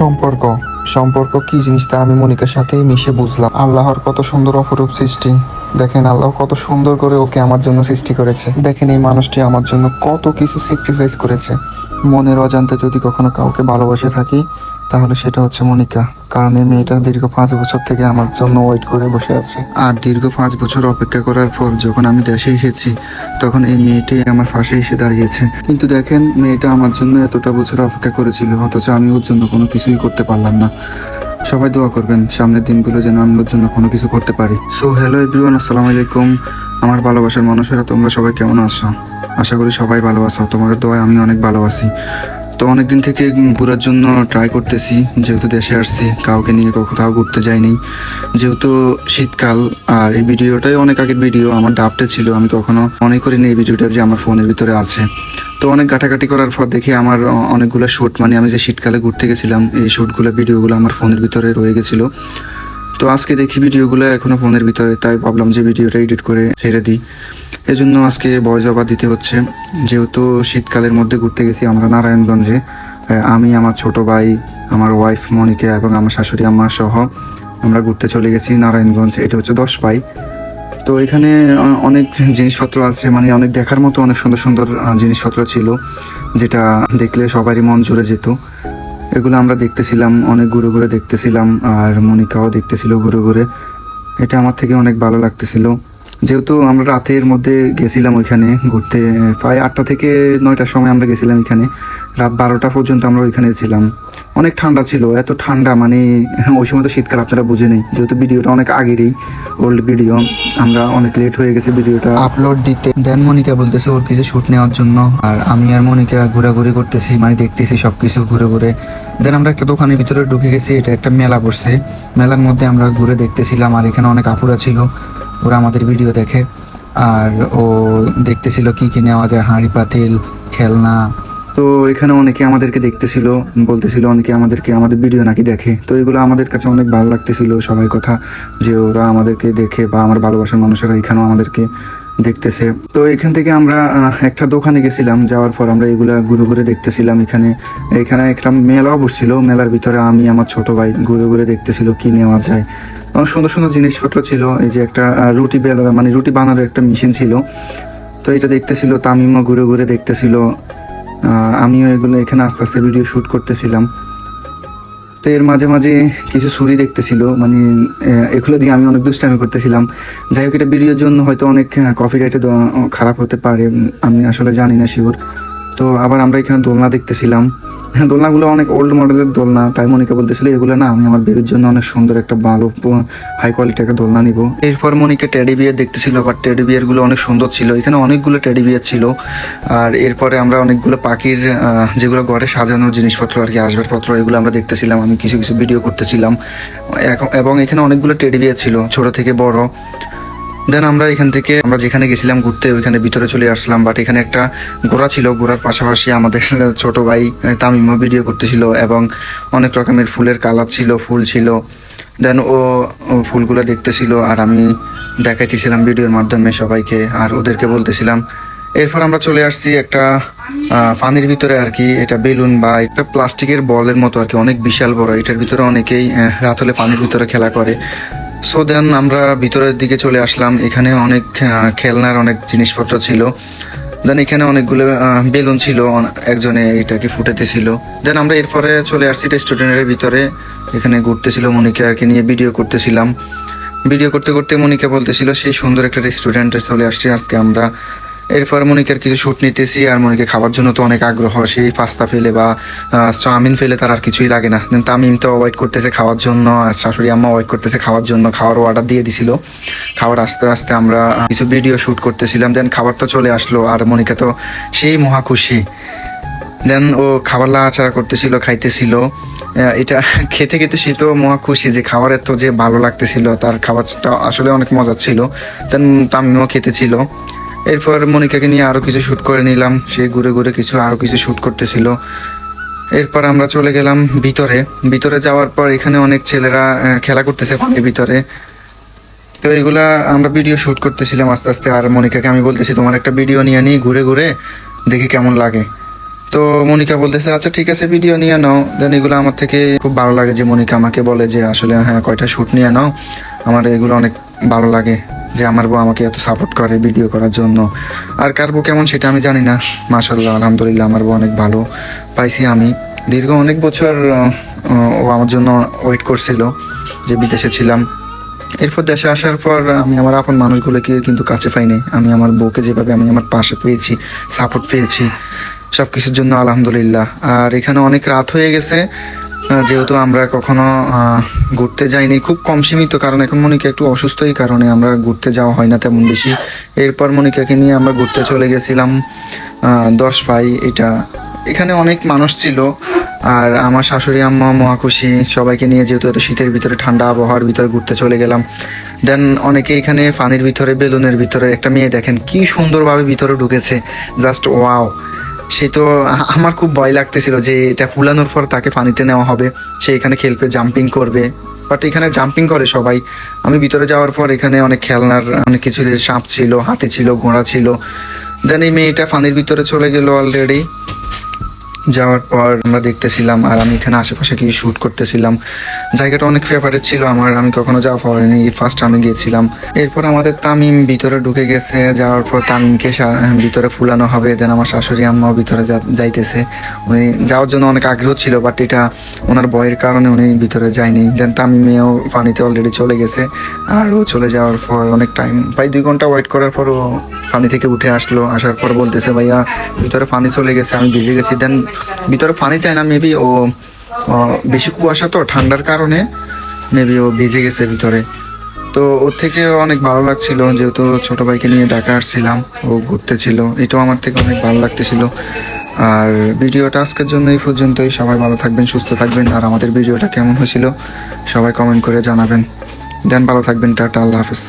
সম্পর্ক সম্পর্ক কি জিনিস তা আমি মনিকার সাথে মিশে বুঝলাম। আল্লাহর কত সুন্দর অপরূপ সৃষ্টি। দেখেন আল্লাহ কত সুন্দর করে ওকে আমার জন্য সৃষ্টি করেছে। দেখেন এই মানুষটি আমার জন্য কত কিছু স্যাক্রিফাইস করেছে। মনের অজান্তে যদি কখনো কাউকে ভালোবাসে থাকি তাহলে সেটা হচ্ছে মনিকা। কারণ এই মেয়েটা দীর্ঘ 5 বছর থেকে আমার জন্য ওয়েট করে বসে আছে। আর দীর্ঘ 5 বছর অপেক্ষা করার পর যখন আমি দেশে এসেছি তখন এই মেয়েটি আমার পাশে এসে দাঁড়িয়েছে। কিন্তু দেখেন মেয়েটা আমার জন্য এতটা বছর অপেক্ষা করেছিল, অথচ আমি ওর জন্য কোনো কিছুই করতে পারলাম না। সবাই দোয়া করবেন সামনের দিনগুলো যেন আমি ওর জন্য কোনো কিছু করতে পারি। সো হ্যালো এভরিওয়ান, আসসালামু আলাইকুম। আমার ভালোবাসার মানুষেরা, তোমরা সবাই কেমন আছো? আশা করি সবাই ভালো আছো। তোমাদের দোয়ায় আমি অনেক ভালো আছি। তো অনেকদিন থেকে ঘোরার জন্য ট্রাই করতেছি, যেহেতু দেশে আসছি, কাউকে নিয়ে কোথাও ঘুরতে যাইনি। যেহেতু শীতকাল, আর এই ভিডিওটাই অনেক আগের ভিডিও, আমার ডাবটে ছিল, আমি কখনো মনে করিনি এই ভিডিওটা যে আমার ফোনের ভিতরে আছে। তো অনেক ঘাটাঘাটি করার পর দেখি আমার অনেকগুলো শ্যুট, মানে আমি যে শীতকালে ঘুরতে গেছিলাম এই শ্যুটগুলো ভিডিওগুলো আমার ফোনের ভিতরে রয়ে গেছিলো। তো আজকে দেখি ভিডিওগুলো এখনো ফোনের ভিতরে, তাই ভাবলাম যে ভিডিওটা এডিট করে ছেড়ে দিই। এজন্য আজকে ভয়েস ওভার দিতে হচ্ছে। যেহেতু শীতকালের মধ্যে ঘুরতে গেছি আমরা নারায়ণগঞ্জে, আমি, আমার ছোট ভাই, আমার ওয়াইফ মনিকা এবং আমার শাশুড়ি আম্মা সহ আমরা ঘুরতে চলে গেছি নারায়ণগঞ্জ। এটা হচ্ছে 10 পাই। তো এখানে অনেক জিনিসপত্র আছে, মানে অনেক দেখার মতো অনেক সুন্দর সুন্দর জিনিসপত্র ছিল, যেটা দেখলে সবারই মন জুড়ে যেত। এগুলো আমরা দেখতেছিলাম, অনেক ঘুরে ঘুরে দেখতেছিলাম, আর মনিকাও দেখতেছিল ঘুরে ঘুরে। এটা আমার থেকে অনেক ভালো লাগতেছিল। যেহেতু আমরা রাতের মধ্যে গেছিলাম ওইখানে ঘুরতে, প্রায় 8টা থেকে 9টার সময় আমরা গেছিলাম এখানে, রাত 12টা পর্যন্ত আমরা ওইখানে ছিলাম। অনেক ঠান্ডা ছিল, এত ঠান্ডা মানে ওই সময় তো শীতকাল আপনারা বুঝে নেই। যেহেতু ভিডিওটা অনেক আগেরই ওল্ড ভিডিও, আমরা অনেক লেট হয়ে গেছে ভিডিওটা আপলোড দিতে। দেন মনিকা বলতেছে ওর কিছু শ্যুট নেওয়ার জন্য, আর আমি আর মনিকা ঘোরাঘুরি করতেছি, মানে দেখতেছি সব কিছু ঘুরে ঘুরে। দেন আমরা একটা দোকানের ভিতরে ঢুকে গেছি, এটা একটা মেলা বসছে। মেলার মধ্যে আমরা ঘুরে দেখতেছিলাম, আর এখানে অনেক আপুরা ছিল, ওরা আমাদের ভিডিও দেখে। আর ও দেখতেছিল কি কি নেওয়া যায়, হাঁড়ি পাতিল, খেলনা। তো এখানে অনেকে আমাদেরকে দেখতেছিল, বলতেছিল অনেকে আমাদেরকে আমাদের ভিডিও নাকি দেখে। তো এগুলো আমাদের কাছে অনেক ভালো লাগতেছিল সবাই কথা, যে ওরা আমাদেরকে দেখে বা আমার ভালোবাসার মানুষেরা এখানেও আমাদেরকে দেখতেছে। তো এখান থেকে আমরা একটা দোকানে গেছিলাম, যাওয়ার পর আমরা এগুলা ঘুরে ঘুরে দেখতেছিলাম। এখানে একটা মেলাও বসছিল, মেলার ভিতরে আমি, আমার ছোট ভাই ঘুরে ঘুরে দেখতেছিল কি নেওয়া যায়। অনেক সুন্দর সুন্দর জিনিসপত্র ছিল। এই যে একটা রুটি বেলার, মানে রুটি বানানোর একটা মেশিন ছিল, তো এটা দেখতেছিল। তামিমও ঘুরে ঘুরে দেখতেছিল, আমিও এগুলো এখানে আস্তে আস্তে ভিডিও শ্যুট করতেছিলাম। তো এর মাঝে মাঝে কিছু ছুরি দেখতেছিল, মানে এগুলো দিয়ে আমি অনেক দুষ্টামি করতেছিলাম। যাই হোক, এটা ভিডিওর জন্য হয়তো অনেক কপিরাইটে খারাপ হতে পারে, আমি আসলে জানি না শিওর। তো আবার আমরা এখানে দোলনা দেখতেছিলাম। দোলনাগুলো অনেক ওল্ড মডেলের দোলনা, তাই মনিকা বলতেছিল এগুলো না, আমি আমার বেবির জন্য অনেক সুন্দর একটা ভালো হাই কোয়ালিটি একটা দোলনা নিব। এরপর মনিকা টেডি বিয়ার দেখতেছিল, বাট টেডি বিয়ারগুলো অনেক সুন্দর ছিল। এখানে অনেকগুলো টেডি বিয়ার ছিল। আর এরপরে আমরা অনেকগুলো পাখির যেগুলো ঘরে সাজানোর জিনিসপত্র আর কি, আসবাবপত্র, এগুলো আমরা দেখতেছিলাম। আমি কিছু কিছু ভিডিও করতেছিলাম, এবং এখানে অনেকগুলো টেডি বিয়ার ছিল, ছোট থেকে বড়। দেন আমরা এখান থেকে আমরা যেখানে গেছিলাম ঘুরতে ওইখানে ভিতরে চলে আসলাম। বাট এখানে একটা ঘোড়া ছিল, ঘোড়ার পাশাপাশি আমাদের ছোট ভাই তামিমও ভিডিও করতেছিল, এবং অনেক রকমের ফুলের কালার ছিল, ফুল ছিল। দেন ও ফুলগুলো দেখতেছিল, আর আমি দেখাইতেছিলাম ভিডিওর মাধ্যমে সবাইকে, আর ওদেরকে বলতেছিলাম। এরপর আমরা চলে আসছি একটা পানির ভিতরে আর কি, এটা বেলুন বা একটা প্লাস্টিকের বলের মতো আর কি, অনেক বিশাল বড়। এটার ভিতরে অনেকেই রাত হলে পানির ভিতরে খেলা করে। সো দেন আমরা ভিতরের দিকে চলে আসলাম। এখানে অনেক খেলনার অনেক জিনিসপত্র ছিল। দেন এখানে অনেকগুলো বেলুন ছিল, একজনে এটাকে ফুটাতেছিল। দেন আমরা এরপরে চলে আসছি রেস্টুরেন্টের ভিতরে, এখানে ঘুরতেছিল মনিকা আর কি, নিয়ে ভিডিও করতেছিলাম। ভিডিও করতে করতে মনিকা বলতেছিল সেই সুন্দর একটা রেস্টুরেন্টে চলে আসছি আজকে আমরা। এরপর মনিকার কিছু শ্যুট নিতেছি, আর মনিকা খাবার জন্য তো অনেক আগ্রহ, সেই পাস্তা ফেলে বা চাউমিন ফেলে তার আর কিছুই লাগে না। তামিম তো ওয়েট করতেছে খাওয়ার জন্য, আর শাশুড়ি আম্মা ওয়েট করতেছে খাওয়ার জন্য, খাওয়ার অর্ডার দিয়ে দিছিল। খাবার আস্তে আস্তে আমরা কিছু ভিডিও শ্যুট করতেছিলাম। দেন খাবার তো চলে আসলো, আর মনিকা তো সেই মহা খুশি। দেন ও খাবার লাড়াচাড়া করতেছিল, খাইতেছিল। এটা খেতে খেতে সে তো মহা খুশি যে খাবারের তো যে ভালো লাগতেছিল, তার খাবারটা আসলে অনেক মজা ছিল। দেন তামিমও খেতেছিল। এরপর মনিকাকে নিয়ে আরও কিছু শ্যুট করে নিলাম, সে ঘুরে ঘুরে আরও কিছু শ্যুট করতেছিল। এরপর আমরা চলে গেলাম ভিতরে যাওয়ার পর এখানে অনেক ছেলেরা খেলা করতেছে পানির ভিতরে। তো এগুলা আমরা ভিডিও শ্যুট করতেছিলাম আস্তে আস্তে, আর মনিকাকে আমি বলতেছি তোমার একটা ভিডিও নিয়ে ঘুরে ঘুরে দেখি কেমন লাগে। তো মনিকা বলতেছে আচ্ছা ঠিক আছে ভিডিও নিয়ে নাও। দেন এগুলো আমার থেকে খুব ভালো লাগে যে মনিকা আমাকে বলে যে আসলে হ্যাঁ কয়টা শ্যুট নিয়ে নাও। আমার এগুলো অনেক ভালো লাগে যে আমার বউ আমাকে এত সাপোর্ট করে ভিডিও করার জন্য। আর কার বউ কেমন সেটা আমি জানি না, মাশাল্লাহ আলহামদুলিল্লাহ আমার বউ অনেক ভালো পাইছি আমি। দীর্ঘ অনেক বছর ও আমার জন্য ওয়েট করছিল যে বিদেশে ছিলাম। এরপর দেশে আসার পর আমি আমার আপন মানুষগুলোকে কিন্তু কাছে পাইনি। আমি আমার বউকে যেভাবে আমি আমার পাশে পেয়েছি, সাপোর্ট পেয়েছি, সব কিছুর জন্য আলহামদুলিল্লাহ। আর এখানে অনেক রাত হয়ে গেছে, যেহেতু আমরা কখনো ঘুরতে যাইনি, খুব কম সীমিত, কারণ এখন মনিকা একটু অসুস্থ, এই কারণে আমরা ঘুরতে যাওয়া হয় না তেমন বেশি। এরপর মনিকাকে নিয়ে আমরা ঘুরতে চলে গেছিলাম 10 ভাই। এটা এখানে অনেক মানুষ ছিল, আর আমার শাশুড়ি আম্মা মহা খুশি সবাইকে নিয়ে, যেহেতু এত শীতের ভিতরে ঠান্ডা আবহাওয়ার ভিতরে ঘুরতে চলে গেলাম। দেন অনেকে এখানে পানির ভিতরে, বেলুনের ভিতরে একটা মেয়ে দেখেন কি সুন্দরভাবে ভিতরে ঢুকেছে, জাস্ট ওয়াও। সে তো আমার খুব ভয় লাগতেছিল যে এটা ফুলানোর পর তাকে পানিতে নেওয়া হবে, সে এখানে খেলবে, জাম্পিং করবে, বাট এখানে জাম্পিং করে সবাই। আমি ভিতরে যাওয়ার পর এখানে অনেক খেলনার অনেক কিছু, সাপ ছিল, হাতি ছিল, ঘোড়া ছিল। দেন এই মেয়েটা পানির ভিতরে চলে গেল অলরেডি। যাওয়ার পর আমরা দেখতেছিলাম, আর আমি এখানে আশেপাশে কি শুট করতেছিলাম। জায়গাটা অনেক ফেভারিট ছিল আমার, আমি কখনো যাওয়া পড়েনি, ফার্স্ট আমি গিয়েছিলাম। এরপর আমাদের তামিম ভিতরে ঢুকে গেছে, যাওয়ার পর তামিমকে ভিতরে ফুলানো হবে। দেন আমার শাশুড়ি আম্মাও ভিতরে যাইতেছে, উনি যাওয়ার জন্য অনেক আগ্রহ ছিল, বাট এটা ওনার ভয়ের কারণে উনি ভিতরে যায়নি। দেন তামিমেও পানিতে অলরেডি চলে গেছে, আর ও চলে যাওয়ার পর অনেক টাইম, প্রায় 2 ঘন্টা ওয়েট করার পর ও পানি থেকে উঠে আসলো। আসার পর বলতেছে ভাইয়া ভিতরে পানি চলে গেছে, আমি ভিজে গেছি। দেন ভিতরে পানি চায় না, মেবি ও বেশি কুয়াশা তো ঠান্ডার কারণে মেবি ও ভিজে গেছে ভিতরে। তো ওর থেকে অনেক ভালো লাগছিল, যেহেতু ছোট ভাইকে নিয়ে ঢাকা আসছিলাম, ও ঘুরতে ছিল, এটাও আমার থেকে অনেক ভালো লাগতেছিল। আর ভিডিওটা আজকের জন্য এই পর্যন্তই। সবাই ভালো থাকবেন, সুস্থ থাকবেন, আর আমাদের ভিডিওটা কেমন হয়েছিল সবাই কমেন্ট করে জানাবেন। দেন ভালো থাকবেন, টাটা, আল্লাহ হাফিজ।